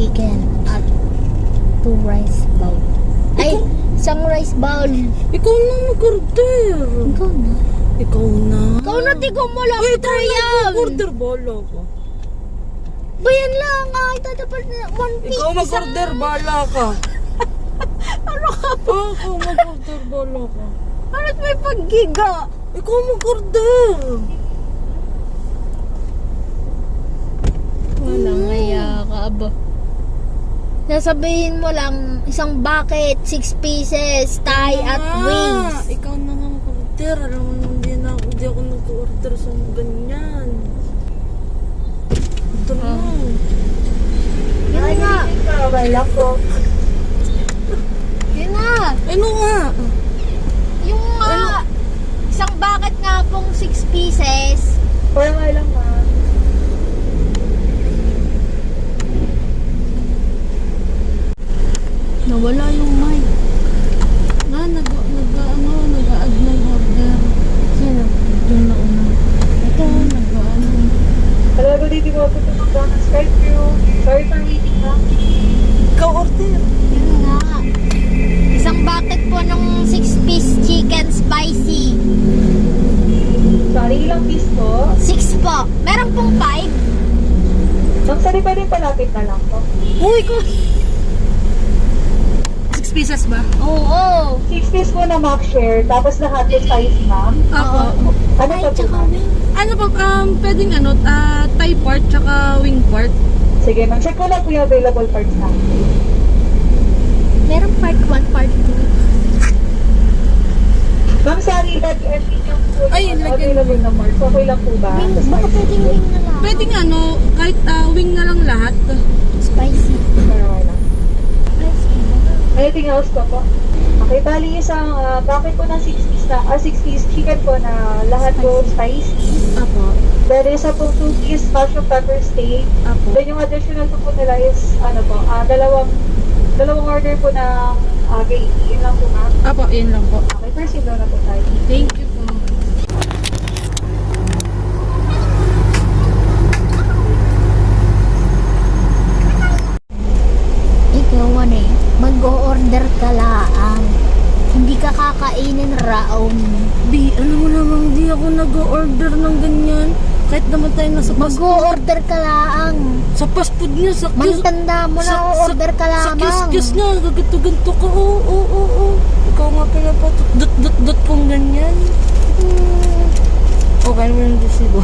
chicken at 2 rice bowl. Ay, isang rice bowl. Ikaw na mag-order. Ikaw na. Ikaw na. Ikaw na, di ko mo lang ito yan. Mag-order, bala ka. Bayan lang ah, ito dapat na 1 piece. Ikaw mag-order, bala ka. Ano ka po? Ikaw mag-order, bala ka. Ano't may paggiga? Ikaw mag-order. Walang ngaya ka ba? Sasabihin mo lang, isang bucket, 6 pieces, Thai at wings. Ikaw na nga mag-order. Alam mo, hindi ako nag-order sa mga ganyan. Ito na. Yun nga. Yun nga. Ano nga? Yung isang bucket nga pong 6 pieces. Parang lang ma. Nawala yung mic. Nag-add ng order. Sino? Yung nauna. Ito, nag-ano. Hello, good evening. Welcome to McDonald's Skyview. Sorry for waiting ha. Ikaw order. Yun nga. Isang bucket po ng 6-piece chicken spicy. Sorry, ilang piece po? 6 po. Meron pong 5. Ma'am, sorry, pwedeng palapit na lang po. Uy, ko. 6 pieces ba? Oo. 6 piece po na mock share, tapos lahat yung size, ma'am. Ako. Ano Ay, pa po, tsaka ma'am? wing. Ano pa, pwedeng Thai part tsaka wing part. Sige, ma'am. Check ko lang po yung available parts na. Meron part 1, part 2. Ma'am, sorry, that everything yung po Ay, yung lagyan available na parts. Okay lang po ba? Wing, The baka spicy pwedeng po. wing na lang. Pwedeng kahit wing na lang lahat. Spicy. Parang lang. Spicy. Anything else pa po? Okay, bali isang bucket po ng 6 piece chicken po na lahat po spicy. Apo. Then isa po 2 piece mushroom pepper steak. Apo. Then yung additional po nila is dalawang order po ng gravy. Yun lang po ma'am. Apo, yun lang po. Okay, first yun na po tayo. Thank you po. Ikaw, mag-o-order ka lang. Hindi ka kakainin raon. Di, ano mo namang di ako nag-order ng ganyan. Kahit naman tayo nasa fast food. Mag-o-order ka lang. Sa fast food niya, sa Mantanda mo na, o-order ka Sa lamang. kiss niya, gaganto-ganto ka. Oo. Ikaw nga pala pa. Dot kung ganyan. Okay naman yung resibo.